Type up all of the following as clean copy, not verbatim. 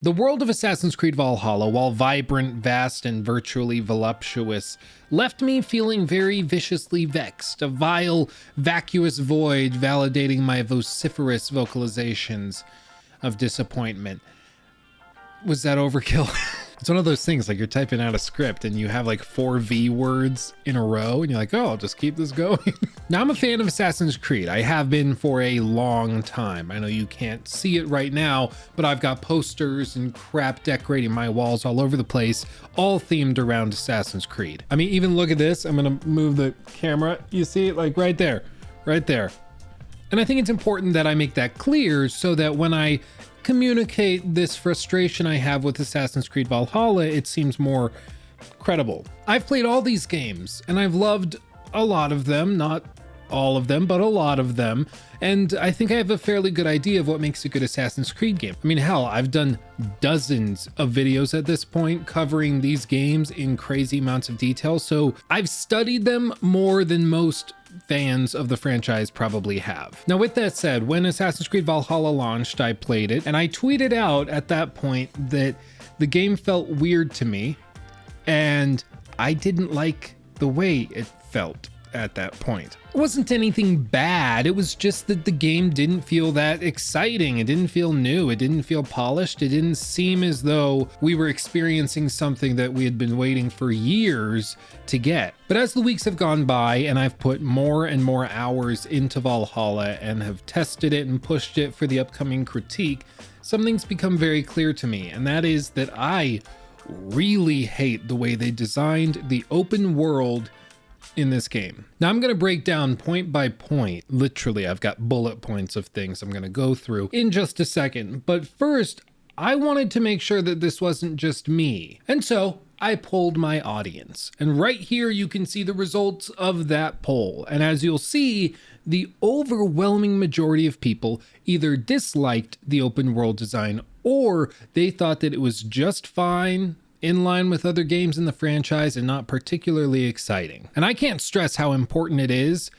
The world of Assassin's Creed Valhalla, while vibrant, vast, and virtually voluptuous, left me feeling very viciously vexed, a vile, vacuous void validating my vociferous vocalizations of disappointment. Was that overkill? It's one of those things, like you're typing out a script and you have like 4 V words in a row and you're like, oh, I'll just keep this going. Now, I'm a fan of Assassin's Creed. I have been for a long time. I know you can't see it right now, but I've got posters and crap decorating my walls all over the place, all themed around Assassin's Creed. I mean, even look at this. I'm gonna move the camera. You see it like right there, right there. And I think it's important that I make that clear so that when I communicate this frustration I have with Assassin's Creed Valhalla, it seems more credible. I've played all these games and I've loved a lot of them, not all of them, but a lot of them. And I think I have a fairly good idea of what makes a good Assassin's Creed game. I mean, hell, I've done dozens of videos at this point covering these games in crazy amounts of detail. So I've studied them more than most fans of the franchise probably have. Now, with that said, when Assassin's Creed Valhalla launched, I played it and I tweeted out at that point that the game felt weird to me and I didn't like the way it felt at that point. It wasn't anything bad. It was just that the game didn't feel that exciting. It didn't feel new. It didn't feel polished. It didn't seem as though we were experiencing something that we had been waiting for years to get. But as the weeks have gone by and I've put more and more hours into Valhalla and have tested it and pushed it for the upcoming critique, something's become very clear to me, and that is that I really hate the way they designed the open world in this game. Now I'm going to break down point by point. Literally, I've got bullet points of things I'm going to go through in just a second. But first, I wanted to make sure that this wasn't just me. And so I polled my audience. And right here, you can see the results of that poll. And as you'll see, the overwhelming majority of people either disliked the open world design or they thought that it was just fine, in line with other games in the franchise, and not particularly exciting. And I can't stress how important it is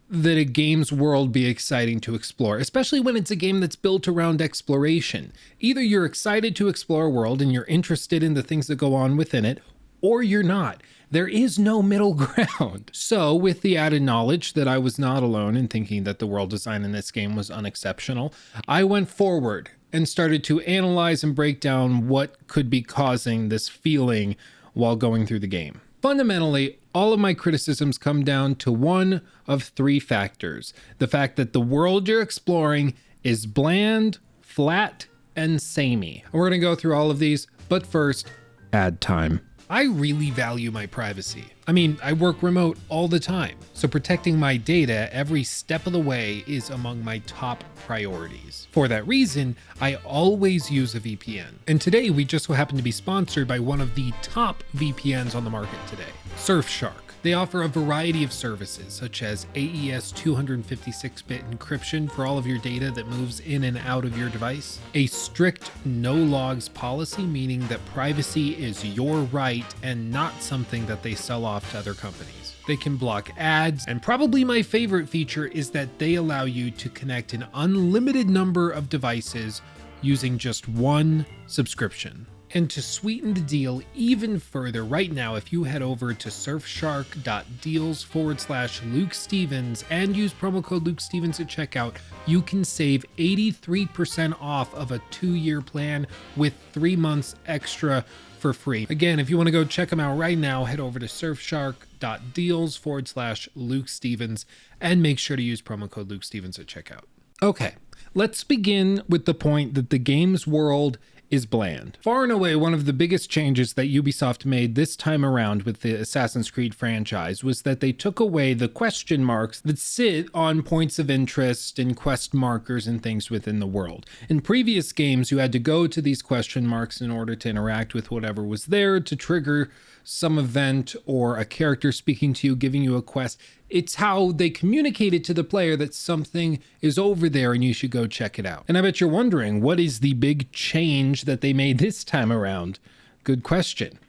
that a game's world be exciting to explore, especially when it's a game that's built around exploration. Either you're excited to explore a world and you're interested in the things that go on within it, or you're not. There is no middle ground. So with the added knowledge that I was not alone in thinking that the world design in this game was unexceptional, I went forward and started to analyze and break down what could be causing this feeling while going through the game. Fundamentally, all of my criticisms come down to one of 3 factors. The fact that the world you're exploring is bland, flat, and samey. We're gonna go through all of these, but first, ad time. I really value my privacy. I mean, I work remote all the time, so protecting my data every step of the way is among my top priorities. For that reason, I always use a VPN. And today we just so happen to be sponsored by one of the top VPNs on the market today, Surfshark. They offer a variety of services such as AES 256-bit encryption for all of your data that moves in and out of your device, a strict no logs policy, meaning that privacy is your right and not something that they sell off to other companies. They can block ads, and probably my favorite feature is that they allow you to connect an unlimited number of devices using just one subscription. And to sweeten the deal even further, right now, if you head over to surfshark.deals/Luke Stevens and use promo code Luke Stevens at checkout, you can save 83% off of a 2-year plan with 3 months extra for free. Again, if you want to go check them out right now, head over to surfshark.deals/Luke Stevens and make sure to use promo code Luke Stevens at checkout. Okay, let's begin with the point that the game's world is bland. Far and away, one of the biggest changes that Ubisoft made this time around with the Assassin's Creed franchise was that they took away the question marks that sit on points of interest and quest markers and things within the world. In previous games, you had to go to these question marks in order to interact with whatever was there to trigger some event or a character speaking to you, giving you a quest. It's how they communicated to the player that something is over there and you should go check it out. And I bet you're wondering, what is the big change that they made this time around? Good question.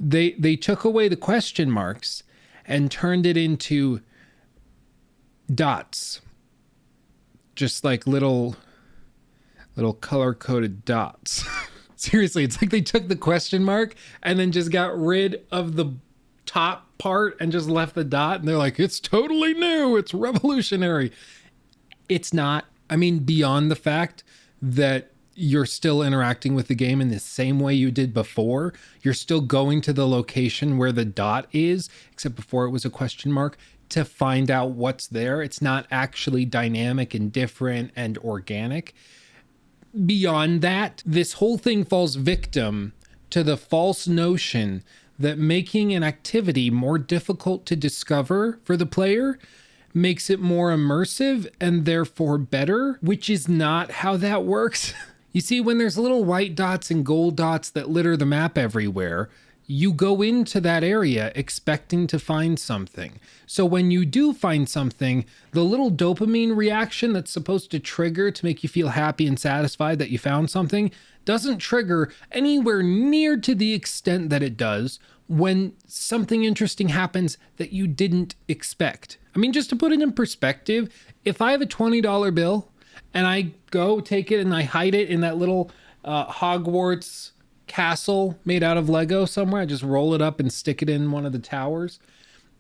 They took away the question marks and turned it into dots. Just like little color-coded dots. Seriously, it's like they took the question mark and then just got rid of the top part and just left the dot. And they're like, it's totally new. It's revolutionary. It's not. I mean, beyond the fact that you're still interacting with the game in the same way you did before, you're still going to the location where the dot is, except before it was a question mark, to find out what's there. It's not actually dynamic and different and organic. Beyond that, this whole thing falls victim to the false notion that making an activity more difficult to discover for the player makes it more immersive and therefore better, which is not how that works. You see, when there's little white dots and gold dots that litter the map everywhere, you go into that area expecting to find something. So when you do find something, the little dopamine reaction that's supposed to trigger to make you feel happy and satisfied that you found something doesn't trigger anywhere near to the extent that it does when something interesting happens that you didn't expect. I mean, just to put it in perspective, if I have a $20 bill and I go take it and I hide it in that little Hogwarts castle made out of Lego somewhere, I just roll it up and stick it in one of the towers,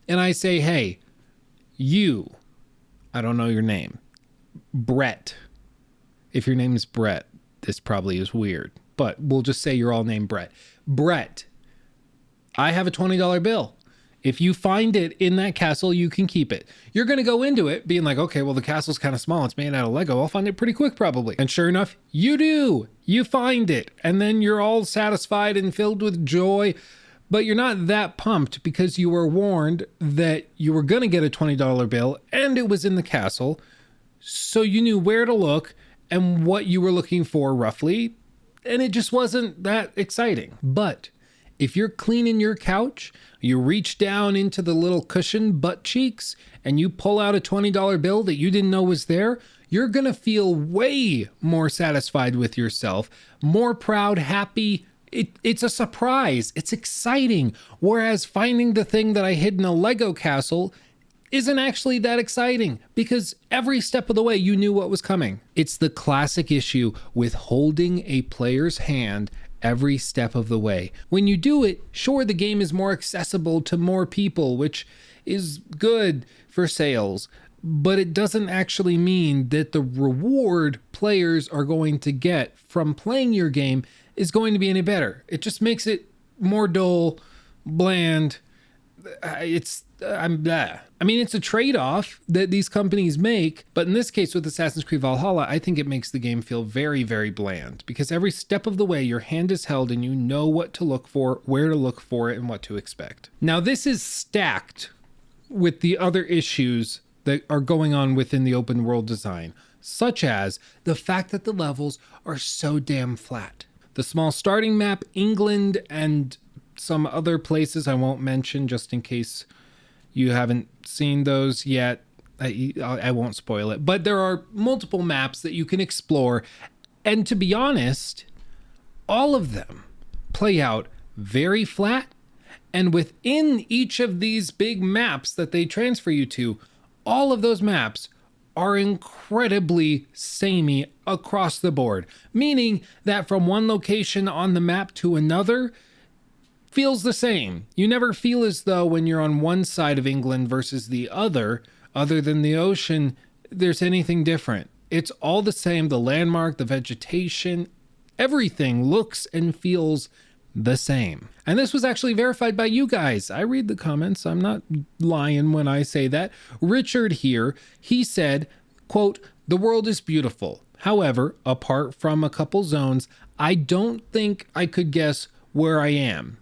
and I say, hey, you, I don't know your name, Brett. If your name is Brett, this probably is weird, but we'll just say you're all named Brett. Brett, I have a $20 bill. If you find it in that castle, you can keep it. You're going to go into it being like, okay, well, the castle's kind of small. It's made out of Lego. I'll find it pretty quick, probably. And sure enough, you do. You find it. And then you're all satisfied and filled with joy. But you're not that pumped because you were warned that you were going to get a $20 bill and it was in the castle. So you knew where to look and what you were looking for roughly. And it just wasn't that exciting. But if you're cleaning your couch, you reach down into the little cushion butt cheeks and you pull out a $20 bill that you didn't know was there, you're going to feel way more satisfied with yourself, more proud, happy. It's a surprise. It's exciting. Whereas finding the thing that I hid in a Lego castle isn't actually that exciting because every step of the way you knew what was coming. It's the classic issue with holding a player's hand every step of the way. When you do it, sure, the game is more accessible to more people, which is good for sales, but it doesn't actually mean that the reward players are going to get from playing your game is going to be any better. It just makes it more dull, bland. I mean, it's a trade-off that these companies make, but in this case with Assassin's Creed Valhalla, I think it makes the game feel very, very bland because every step of the way your hand is held and you know what to look for, where to look for it, and what to expect. Now, this is stacked with the other issues that are going on within the open world design, such as the fact that the levels are so damn flat. The small starting map, England, and some other places I won't mention just in case you haven't seen those yet. I won't spoil it, but there are multiple maps that you can explore. And to be honest, all of them play out very flat. And within each of these big maps that they transfer you to, all of those maps are incredibly samey across the board, meaning that from one location on the map to another feels the same. You never feel as though when you're on one side of England versus the other than the ocean, there's anything different. It's all the same. The landmark, the vegetation, everything looks and feels the same. And this was actually verified by you guys. I read the comments. I'm not lying when I say that. Richard here, he said, quote, "The world is beautiful. However, apart from a couple zones, I don't think I could guess where I am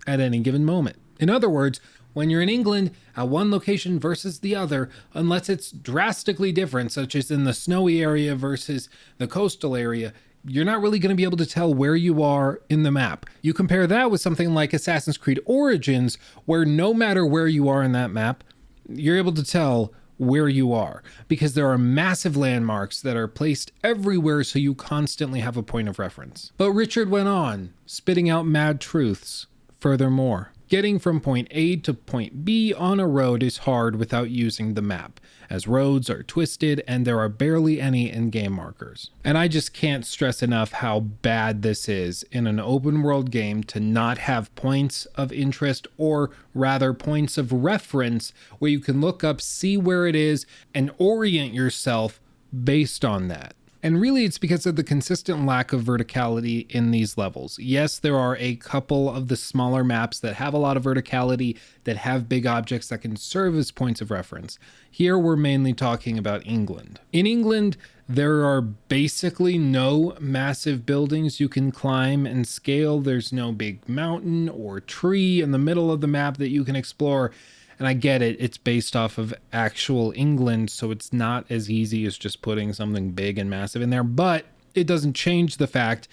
at any given moment." In other words, when you're in England at one location versus the other, unless it's drastically different, such as in the snowy area versus the coastal area, you're not really going to be able to tell where you are in the map. You compare that with something like Assassin's Creed Origins, where no matter where you are in that map, you're able to tell where you are because there are massive landmarks that are placed everywhere, so you constantly have a point of reference. But Richard went on, spitting out mad truths. Furthermore, Getting from point A to point B on a road is hard without using the map, as roads are twisted and there are barely any in-game markers. And I just can't stress enough how bad this is in an open world game to not have points of interest, or rather points of reference where you can look up, see where it is, and orient yourself based on that. And really, it's because of the consistent lack of verticality in these levels. Yes, there are a couple of the smaller maps that have a lot of verticality, that have big objects that can serve as points of reference. Here, we're mainly talking about England. In England, there are basically no massive buildings you can climb and scale. There's no big mountain or tree in the middle of the map that you can explore. And I get it, it's based off of actual England, so it's not as easy as just putting something big and massive in there, but it doesn't change the fact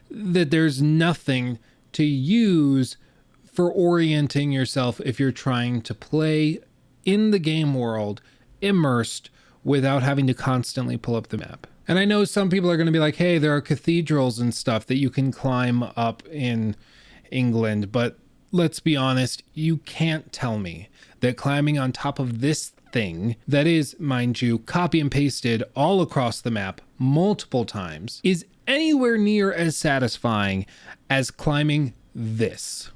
that there's nothing to use for orienting yourself if you're trying to play in the game world, immersed, without having to constantly pull up the map. And I know some people are going to be like, hey, there are cathedrals and stuff that you can climb up in England, but let's be honest, you can't tell me that climbing on top of this thing that is, mind you, copy and pasted all across the map multiple times is anywhere near as satisfying as climbing this.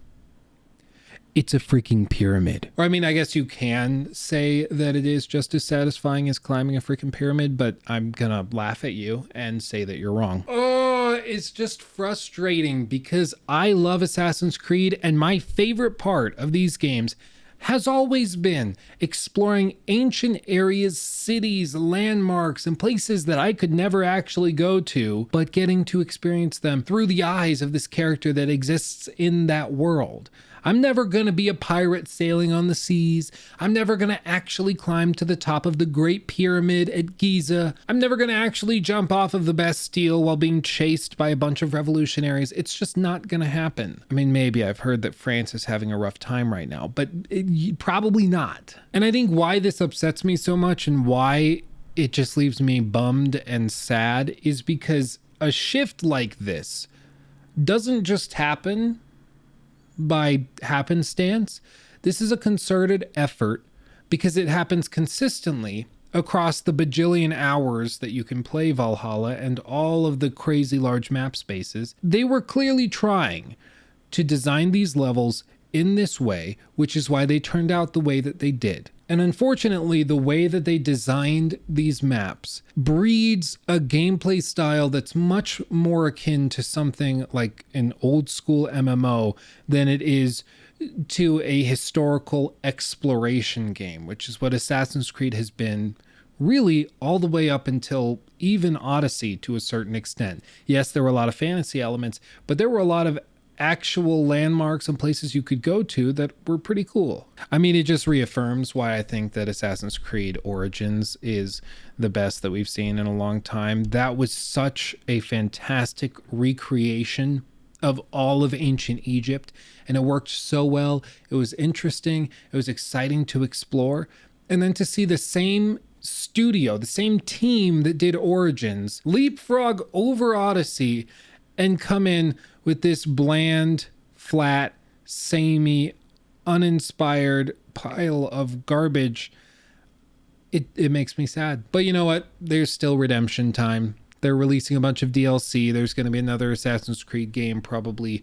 It's a freaking pyramid. Or I mean, I guess you can say that it is just as satisfying as climbing a freaking pyramid, but I'm gonna laugh at you and say that you're wrong. Oh, it's just frustrating because I love Assassin's Creed, and my favorite part of these games has always been exploring ancient areas, cities, landmarks, and places that I could never actually go to, but getting to experience them through the eyes of this character that exists in that world. I'm never going to be a pirate sailing on the seas. I'm never going to actually climb to the top of the Great Pyramid at Giza. I'm never going to actually jump off of the Bastille while being chased by a bunch of revolutionaries. It's just not going to happen. I mean, maybe I've heard that France is having a rough time right now, but probably not. And I think why this upsets me so much and why it just leaves me bummed and sad is because a shift like this doesn't just happen by happenstance. This is a concerted effort because it happens consistently across the bajillion hours that you can play Valhalla and all of the crazy large map spaces. They were clearly trying to design these levels in this way, which is why they turned out the way that they did. And unfortunately, the way that they designed these maps breeds a gameplay style that's much more akin to something like an old school MMO than it is to a historical exploration game, which is what Assassin's Creed has been really all the way up until even Odyssey to a certain extent. Yes, there were a lot of fantasy elements, but there were a lot of actual landmarks and places you could go to that were pretty cool. I mean, it just reaffirms why I think that Assassin's Creed Origins is the best that we've seen in a long time. That was such a fantastic recreation of all of ancient Egypt, and it worked so well. It was interesting. It was exciting to explore. And then to see the same studio, the same team that did Origins, leapfrog over Odyssey and come in with this bland, flat, samey, uninspired pile of garbage, it makes me sad. But you know what? There's still redemption time. They're releasing a bunch of DLC. There's going to be another Assassin's Creed game probably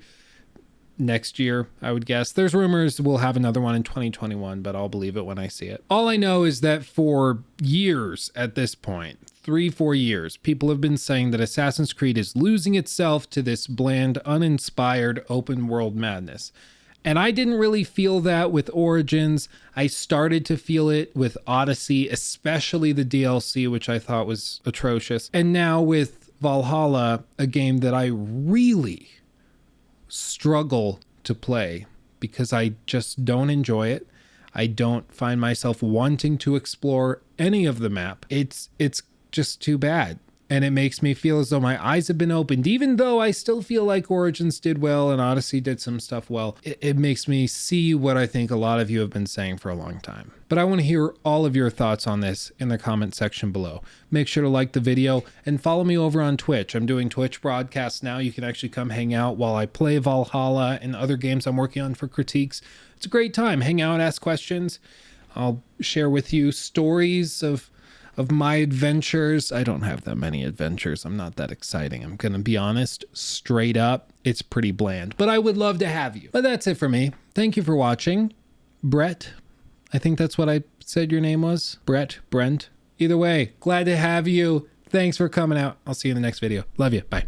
next year, I would guess. There's rumors we'll have another one in 2021, but I'll believe it when I see it. All I know is that for years at this point, 3-4 years, people have been saying that Assassin's Creed is losing itself to this bland, uninspired open world madness. And I didn't really feel that with Origins. I started to feel it with Odyssey, especially the DLC, which I thought was atrocious. And now with Valhalla, a game that I really struggle to play because I just don't enjoy it. I don't find myself wanting to explore any of the map. It's just too bad. and it makes me feel as though my eyes have been opened. Even though I still feel like Origins did well and Odyssey did some stuff well, it makes me see what I think a lot of you have been saying for a long time. But I want to hear all of your thoughts on this in the comment section below. Make sure to like the video and follow me over on Twitch. I'm doing Twitch broadcasts now. You can actually come hang out while I play Valhalla and other games I'm working on for critiques. It's a great time. Hang out, ask questions. I'll share with you stories of my adventures. I don't have that many adventures. I'm not that exciting. I'm gonna be honest, straight up, it's pretty bland, but I would love to have you. But that's it for me. Thank you for watching. Brett, I think that's what I said your name was. Brett, Brent. Either way, glad to have you. Thanks for coming out. I'll see you in the next video. Love you. Bye.